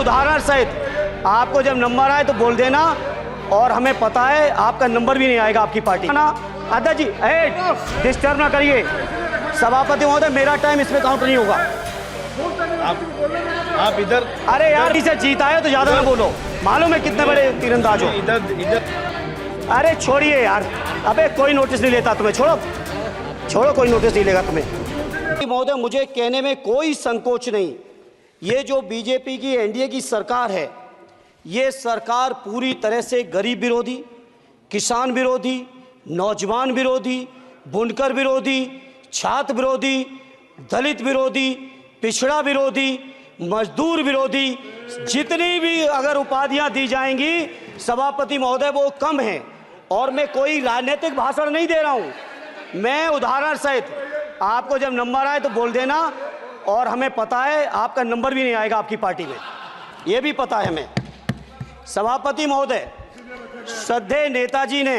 उदाहरण सहित आपको जब नंबर आए तो बोल देना, और हमें पता है आपका नंबर भी नहीं आएगा आपकी पार्टी ना। अध्यक्ष जी डिस्टर्ब ना करिए। सभापति महोदय, मेरा टाइम इसमें काउंट नहीं होगा। आप इधर, अरे यार, इसे जीता है तो ज्यादा ना बोलो, मालूम है कितने बड़े तीरंदाज हो। इधर अरे छोड़िए यार, अबे कोई नोटिस नहीं लेता तुम्हें, छोड़ो, कोई नोटिस नहीं लेगा तुम्हें। महोदय, मुझे कहने में कोई संकोच नहीं, ये जो बीजेपी की एनडीए की सरकार है, ये सरकार पूरी तरह से गरीब विरोधी, किसान विरोधी, नौजवान विरोधी, बुनकर विरोधी, छात्र विरोधी, दलित विरोधी, पिछड़ा विरोधी, मजदूर विरोधी, जितनी भी अगर उपाधियां दी जाएंगी सभापति महोदय वो कम है। और मैं कोई राजनीतिक भाषण नहीं दे रहा हूं, मैं उदाहरण सहित आपको जब नंबर आए तो बोल देना, और हमें पता है आपका नंबर भी नहीं आएगा आपकी पार्टी में, ये भी पता है हमें। सभापति महोदय, श्रद्धेय नेताजी ने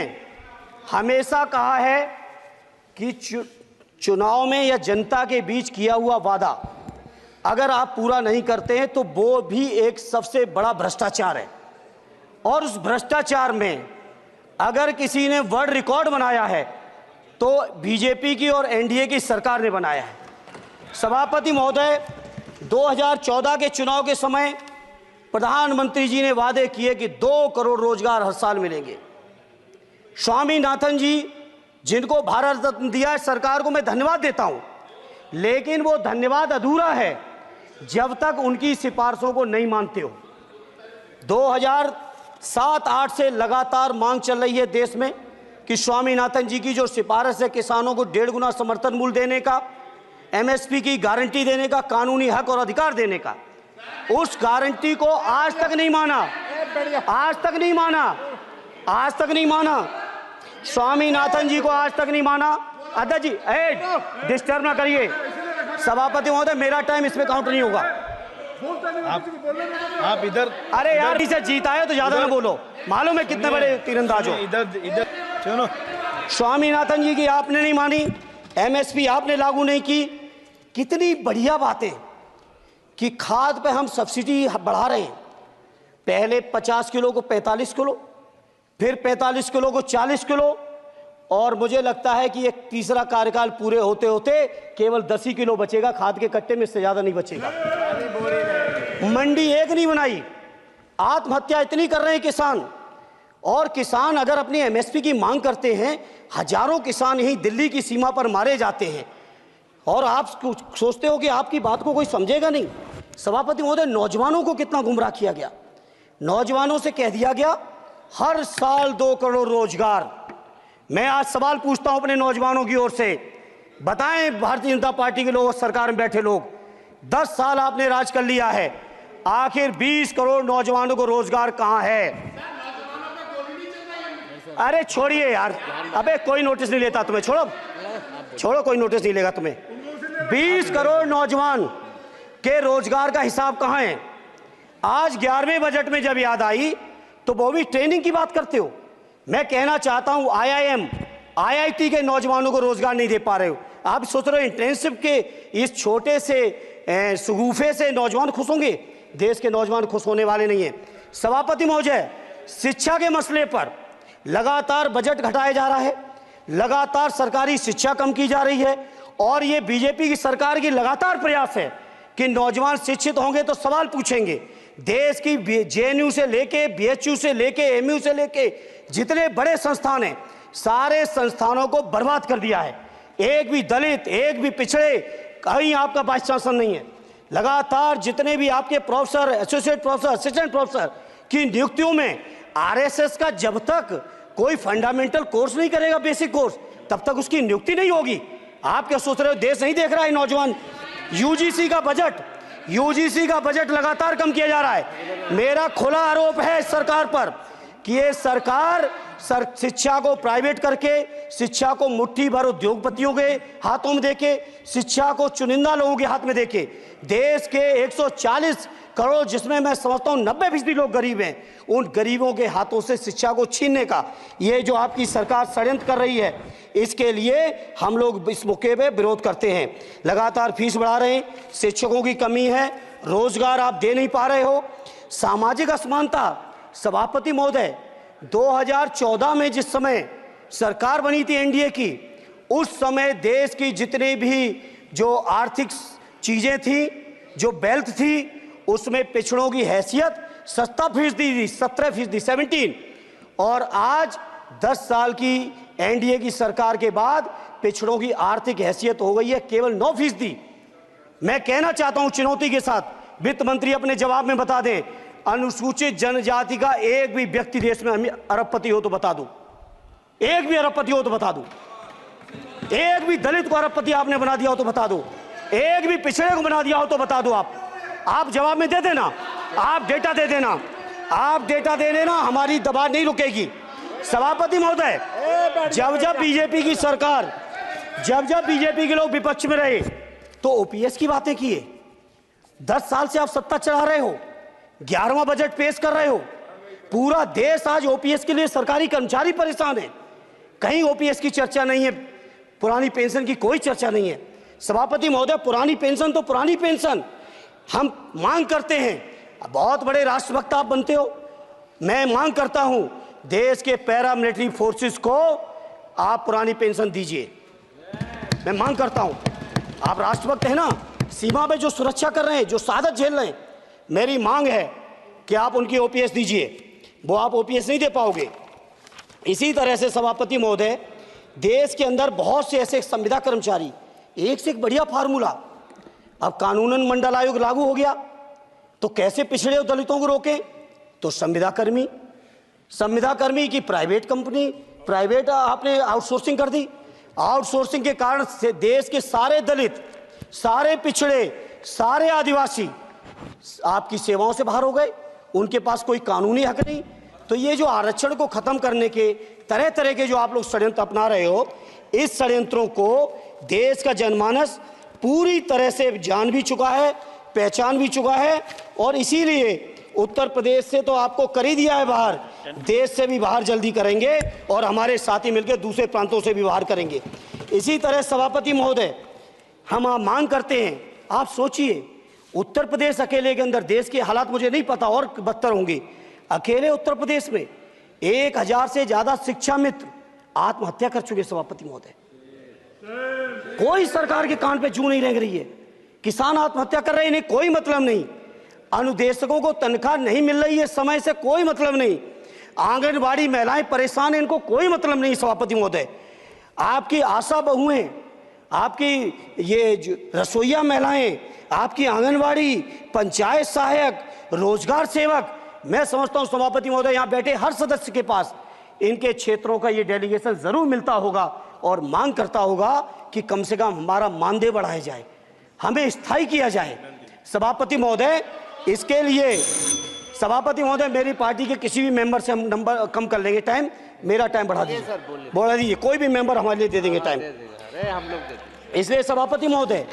हमेशा कहा है कि चुनाव में या जनता के बीच किया हुआ वादा अगर आप पूरा नहीं करते हैं तो वो भी एक सबसे बड़ा भ्रष्टाचार है, और उस भ्रष्टाचार में अगर किसी ने वर्ल्ड रिकॉर्ड बनाया है तो बीजेपी की और एनडीए की सरकार ने बनाया है। सभापति महोदय, 2014 के चुनाव के समय प्रधानमंत्री जी ने वादे किए कि 2 करोड़ रोजगार हर साल मिलेंगे। स्वामीनाथन जी, जिनको भारत रत्न दिया है, सरकार को मैं धन्यवाद देता हूं, लेकिन वो धन्यवाद अधूरा है जब तक उनकी सिफारिशों को नहीं मानते हो। 2007-8 से लगातार मांग चल रही है देश में कि स्वामीनाथन जी की जो सिफारिश है किसानों को 1.5 गुना समर्थन मूल्य देने का, एमएसपी की गारंटी देने का, कानूनी हक और अधिकार देने का, उस गारंटी को आज तक नहीं माना, स्वामीनाथन जी को आज तक नहीं माना। अध्यक्ष जी डिस्टर्ब ना करिए। सभापति महोदय, मेरा टाइम इसमें काउंट नहीं होगा। आप इधर, अरे यार, इसे जीता है तो ज्यादा ना बोलो, मालूम है कितने बड़े तीरंदाज हो। इधर चलो। स्वामीनाथन जी की आपने नहीं मानी, एमएसपी आपने लागू नहीं की। कितनी बढ़िया बातें कि खाद पे हम सब्सिडी बढ़ा रहे हैं, पहले 50 किलो को 45 किलो, फिर 45 किलो को 40 किलो, और मुझे लगता है कि एक तीसरा कार्यकाल पूरे होते होते केवल 10 ही किलो बचेगा खाद के कट्टे में, इससे ज्यादा नहीं बचेगा। मंडी एक नहीं बनाई, आत्महत्या इतनी कर रहे हैं किसान, और किसान अगर अपनी एमएसपी की मांग करते हैं, हजारों किसान यहीं दिल्ली की सीमा पर मारे जाते हैं, और आप सोचते हो कि आपकी बात को कोई समझेगा नहीं। सभापति महोदय, नौजवानों को कितना गुमराह किया गया। नौजवानों से कह दिया गया हर साल 2 करोड़ रोजगार। मैं आज सवाल पूछता हूं अपने नौजवानों की ओर से, बताएं भारतीय जनता पार्टी के लोग, सरकार में बैठे लोग, 10 साल आपने राज कर लिया है, आखिर 20 करोड़ नौजवानों को रोजगार कहां है? अरे छोड़िए यार, अबे कोई नोटिस नहीं लेता तुम्हें, छोड़ो, कोई नोटिस नहीं लेगा तुम्हें। 20 करोड़ नौजवान के रोजगार का हिसाब कहां है? आज 11वें बजट में जब याद आई तो वो भी ट्रेनिंग की बात करते हो। मैं कहना चाहता हूं आईआईएम, आईआईटी के नौजवानों को रोजगार नहीं दे पा रहे हो। आप सोच रहे हो इंटर्नशिप के इस छोटे से शगुफे से नौजवान खुश होंगे? देश के नौजवान खुश होने वाले नहीं है। सभापति महोदय, शिक्षा के मसले पर लगातार बजट घटाया जा रहा है, लगातार सरकारी शिक्षा कम की जा रही है, और ये बीजेपी की सरकार की लगातार प्रयास है कि नौजवान शिक्षित होंगे तो सवाल पूछेंगे। देश की जेएनयू से लेके, बीएचयू से लेके, एमयू से लेके जितने बड़े संस्थान हैं, सारे संस्थानों को बर्बाद कर दिया है। एक भी दलित, एक भी पिछड़े, कहीं आपका वाइस चांसलर नहीं है। लगातार जितने भी आपके professor, associate professor, assistant professor की नियुक्तियों में आरएसएस का जब तक कोई फंडामेंटल कोर्स नहीं करेगा, बेसिक कोर्स, तब तक उसकी नियुक्ति नहीं होगी। आप क्या सोच रहे हो देश नहीं देख रहा है नौजवान? यूजीसी का बजट लगातार कम किया जा रहा है। मेरा खुला आरोप है इस सरकार पर कि ये सरकार शिक्षा को प्राइवेट करके, शिक्षा को मुट्ठी भर उद्योगपतियों के हाथों में देके, शिक्षा को चुनिंदा लोगों के हाथ में देके, देश के 140 करोड़, जिसमें मैं समझता हूं 90% लोग गरीब हैं, उन गरीबों के हाथों से शिक्षा को छीनने का ये जो आपकी सरकार षड्यंत्र कर रही है, इसके लिए हम लोग इस मौके पे विरोध करते हैं। लगातार फीस बढ़ा रहे हैं, शिक्षकों की कमी है, रोजगार आप दे नहीं पा रहे हो, सामाजिक असमानता, सभापति महोदय 2014 में जिस समय सरकार बनी थी एनडीए की, उस समय देश की जितनी भी जो आर्थिक चीजें थी, जो वेल्थ थी, उसमें पिछड़ों की हैसियत 17% थी, 17%, और आज 10 साल की एनडीए की सरकार के बाद पिछड़ों की आर्थिक हैसियत हो गई है केवल 9%। मैं कहना चाहता हूं चुनौती के साथ, वित्त मंत्री अपने जवाब में बता दें, अनुसूचित जनजाति का एक भी व्यक्ति देश में अरबपति हो तो बता दो, एक भी अरबपति हो तो बता दो, एक भी दलित को अरबपति आपने बना दिया हो तो बता दो, एक भी पिछड़े को बना दिया हो तो बता दो। आप जवाब में दे देना, आप डेटा दे देना, आप डेटा दे देना, हमारी दबाव नहीं रुकेगी। सभापति महोदय, जब बीजेपी की सरकार, जब बीजेपी के लोग विपक्ष में रहे तो ओपीएस की बातें किए। 10 साल से आप सत्ता चला रहे हो, 11वां बजट पेश कर रहे हो, पूरा देश आज ओपीएस के लिए सरकारी कर्मचारी परेशान है, कहीं ओपीएस की चर्चा नहीं है, पुरानी पेंशन की कोई चर्चा नहीं है। सभापति महोदय, पुरानी पेंशन तो पुरानी पेंशन, हम मांग करते हैं, बहुत बड़े राष्ट्रभक्त आप बनते हो, मैं मांग करता हूं देश के पैरामिलिट्री फोर्सेस को आप पुरानी पेंशन दीजिए। मैं मांग करता हूं, आप राष्ट्रभक्त हैं ना, सीमा में जो सुरक्षा कर रहे हैं, जो शहादत झेल रहे हैं, मेरी मांग है कि आप उनकी ओपीएस दीजिए, वो आप ओपीएस नहीं दे पाओगे। इसी तरह से सभापति महोदय, देश के अंदर बहुत से ऐसे संविदा कर्मचारी, एक से एक बढ़िया फार्मूला, अब कानूनन मंडल आयोग लागू हो गया तो कैसे पिछड़े और दलितों को रोकें, तो संविदा कर्मी की प्राइवेट कंपनी, प्राइवेट आपने आउटसोर्सिंग कर दी। आउटसोर्सिंग के कारण से देश के सारे दलित, सारे पिछड़े, सारे आदिवासी आपकी सेवाओं से बाहर हो गए, उनके पास कोई कानूनी हक नहीं। तो ये जो आरक्षण को खत्म करने के तरह तरह के जो आप लोग षड्यंत्र अपना रहे हो, इस षड्यंत्रों को देश का जनमानस पूरी तरह से जान भी चुका है, पहचान भी चुका है, और इसीलिए उत्तर प्रदेश से तो आपको कर ही दिया है बाहर, देश से भी बाहर जल्दी करेंगे और हमारे साथी मिलकर दूसरे प्रांतों से भी बाहर करेंगे। इसी तरह सभापति महोदय, हम मांग करते हैं, आप सोचिए उत्तर प्रदेश अकेले के अंदर, देश के हालात मुझे नहीं पता और बदतर होंगे, अकेले उत्तर प्रदेश में 1000 से ज्यादा शिक्षा मित्र आत्महत्या कर चुके। सभापति महोदय, कोई सरकार के कान पे जू नहीं रेंग रही है, किसान आत्महत्या कर रहे हैं, इन्हें कोई मतलब नहीं, अनुदेशकों को तनख्वाह नहीं मिल रही है समय से, कोई मतलब नहीं, आंगनबाड़ी महिलाएं परेशान हैं, इनको कोई मतलब नहीं। सभापति महोदय, आपकी आशा बहुएं, आपकी ये रसोईया महिलाएं, आपकी आंगनबाड़ी, पंचायत सहायक, रोजगार सेवक, मैं समझता हूं सभापति महोदय यहां बैठे हर सदस्य के पास इनके क्षेत्रों का ये डेलीगेशन जरूर मिलता होगा और मांग करता होगा कि कम से कम हमारा मानदेय बढ़ाया जाए, हमें स्थायी किया जाए। सभापति महोदय, इसके लिए सभापति महोदय, मेरी पार्टी के किसी भी मेंबर से हम नंबर कम कर लेंगे, टाइम, मेरा टाइम बढ़ा दीजिए, बढ़ा दीजिए, कोई भी मेंबर हमारे लिए दे देंगे टाइम। इसलिए सभापति महोदय,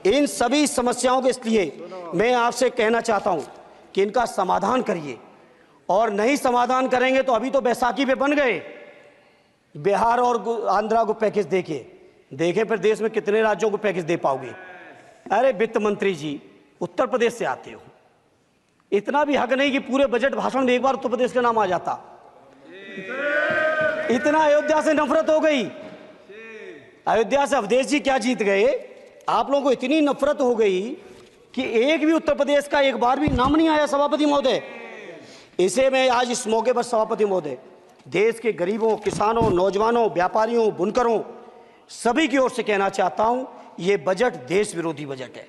इन सभी समस्याओं के लिए मैं आपसे कहना चाहता हूं कि इनका समाधान करिए, और नहीं समाधान करेंगे तो अभी तो बैसाखी पे बन गए, बिहार और आंध्रा को पैकेज देखे फिर देश में कितने राज्यों को पैकेज दे पाओगे। अरे वित्त मंत्री जी, उत्तर प्रदेश से आते हो, इतना भी हक नहीं कि पूरे बजट भाषण में एक बार उत्तर प्रदेश का नाम आ जाता। इतना अयोध्या से नफरत हो गई, अयोध्या से अवधेश जी क्या जीत गए, आप लोगों को इतनी नफरत हो गई कि एक भी उत्तर प्रदेश का एक बार भी नाम नहीं आया। सभापति महोदय, इसे मैं आज इस मौके पर सभापति महोदय देश के गरीबों, किसानों, नौजवानों, व्यापारियों, बुनकरों सभी की ओर से कहना चाहता हूं, ये बजट देश विरोधी बजट है।